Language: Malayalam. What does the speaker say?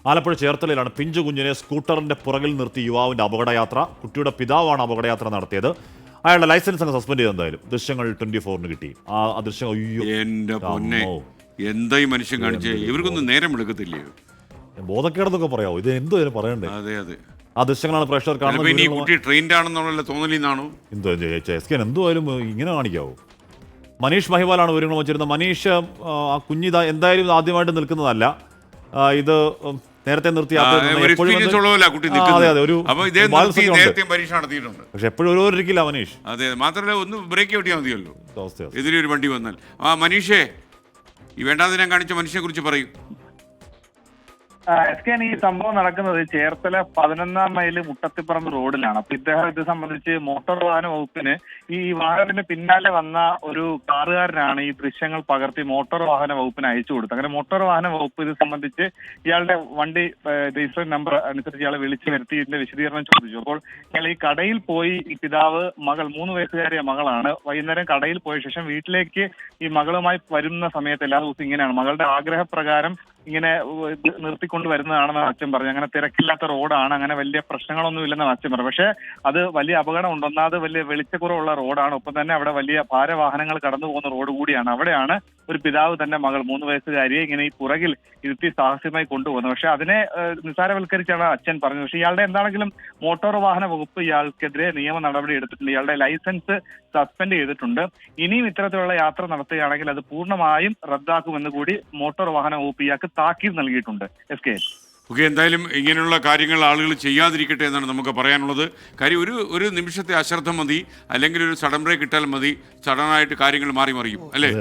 ആലപ്പുഴ ചേർത്തലയിലാണ് പിഞ്ചു കുഞ്ഞിനെ സ്കൂട്ടറിന്റെ പുറകിൽ നിർത്തി യുവാവിന്റെ അപകടയാത്ര. കുട്ടിയുടെ പിതാവാണ് അപകടയാത്ര നടത്തിയത്. അയാളുടെ ലൈസൻസ് അങ്ങ് സസ്പെൻഡ് ചെയ്ത് എന്തായാലും. ദൃശ്യങ്ങൾ 24-ന് കിട്ടി. ആ ദൃശ്യം അയ്യോ എന്റെ പൊന്നെ, എന്തായി മനുഷ്യൻ കാണിച്ചേ? ഇവർക്കൊന്നും നേരം എടുക്കത്തില്ലയോ? ബോധക്കേടെന്നൊക്കെ പറയാമോ? ഇത് എന്തോ ഇതിന് പറയണ്ടേ? അതെ അതെ, ആ ദൃശ്യങ്ങളാണ് പ്രേക്ഷകർ കാണുന്നത്. ഈ കുട്ടി ട്രെയിൻഡ് ആണെന്നുള്ള തോന്നലിന്നാണോ എന്തോ എസ്കേൻ എന്തുമായാലും ഇങ്ങനെ കാണിക്കാവോ? മനീഷ് മഹിവാലാണ് വിവരങ്ങൾ വച്ചിരുന്നത്. മനീഷ്, ആ കുഞ്ഞിത എന്തായാലും ആദ്യമായിട്ട് നിൽക്കുന്നതല്ല. ഇത് നേരത്തെ നിർത്തി പരീക്ഷ നടത്തിയിട്ടുണ്ട്. പക്ഷെ എപ്പോഴും ഓരോരിക്കില്ല മനീഷ്. അതെ, മാത്രമല്ല ഒന്ന് ബ്രേക്ക് ഔട്ടിയാൽ മതിയല്ലോ എതിരെ ഒരു വണ്ടി വന്നാൽ. മനീഷേ, ഈ വേണ്ടാതിനെ കാണിച്ച മനുഷ്യനെ കുറിച്ച് പറയും. എസ് കെ, ഈ സംഭവം നടക്കുന്നത് ചേർത്തല 11-ാം മൈല് മുട്ടത്തിപ്പറമ്പ് റോഡിലാണ്. അപ്പൊ ഇദ്ദേഹം ഇത് സംബന്ധിച്ച് മോട്ടോർ വാഹന വകുപ്പിന് ഈ വാഹനത്തിന് പിന്നാലെ വന്ന ഒരു കാറുകാരനാണ് ഈ ദൃശ്യങ്ങൾ പകർത്തി മോട്ടോർ വാഹന വകുപ്പിന് അയച്ചു കൊടുത്തത്. അങ്ങനെ മോട്ടോർ വാഹന വകുപ്പ് ഇത് സംബന്ധിച്ച് ഇയാളുടെ വണ്ടി രജിസ്റ്റർ നമ്പർ അനുസരിച്ച് ഇയാളെ വിളിച്ചു വരുത്തി ഇതിന്റെ വിശദീകരണം ചോദിച്ചു. അപ്പോൾ ഇയാൾ ഈ കടയിൽ പോയി, ഈ പിതാവ് മകൾ 3 വയസ്സുകാരിയ മകളാണ്, വൈകുന്നേരം കടയിൽ പോയ ശേഷം വീട്ടിലേക്ക് ഈ മകളുമായി വരുന്ന സമയത്ത് എല്ലാ ദിവസവും ഇങ്ങനെയാണ് മകളുടെ ആഗ്രഹപ്രകാരം ഇങ്ങനെ നിർത്തിക്കൊണ്ട് വരുന്നതാണെന്ന് അച്ഛൻ പറഞ്ഞു. അങ്ങനെ തിരക്കില്ലാത്ത റോഡാണ്, അങ്ങനെ വലിയ പ്രശ്നങ്ങളൊന്നും ഇല്ലെന്നാണ് അച്ഛൻ പറഞ്ഞു. പക്ഷെ അത് വലിയ അപകടം ഉണ്ട്. ഒന്നാമത് വലിയ വെളിച്ചക്കുറവുള്ള റോഡാണ്, ഒപ്പം തന്നെ അവിടെ വലിയ ഭാരവാഹനങ്ങൾ കടന്നു പോകുന്ന റോഡ് കൂടിയാണ്. അവിടെയാണ് ഒരു പിതാവ് തന്നെ മകൾ 3 വയസ്സുകാരിയെ ഇങ്ങനെ ഈ പുറകിൽ ഇരുത്തി സാഹസ്യമായി കൊണ്ടുപോകുന്നത്. പക്ഷെ അതിനെ നിസ്സാരവൽക്കരിച്ചാണ് അച്ഛൻ പറഞ്ഞത്. പക്ഷെ ഇയാളുടെ എന്താണെങ്കിലും മോട്ടോർ വാഹന വകുപ്പ് ഇയാൾക്കെതിരെ നിയമ നടപടി എടുത്തിട്ടുണ്ട്. ഇയാളുടെ ലൈസൻസ് സസ്പെൻഡ് ചെയ്തിട്ടുണ്ട്. ഇനിയും ഇത്തരത്തിലുള്ള യാത്ര നടത്തുകയാണെങ്കിൽ അത് പൂർണ്ണമായും റദ്ദാക്കുമെന്ന് കൂടി മോട്ടോർ വാഹന വകുപ്പ് ഇയാൾക്ക് താക്കീത് നൽകിയിട്ടുണ്ട്. എസ് കെ, ഓക്കെ, എന്തായാലും ഇങ്ങനെയുള്ള കാര്യങ്ങൾ ആളുകൾ ചെയ്യാതിരിക്കട്ടെ എന്നാണ് നമുക്ക് പറയാനുള്ളത്. കാര്യം ഒരു നിമിഷത്തെ അശ്രദ്ധ മതി, അല്ലെങ്കിൽ ഒരു സഡൻ ബ്രേക്ക് ഇട്ടാൽ മതി, സഡനായിട്ട് കാര്യങ്ങൾ മാറി മറിയും, അല്ലേ?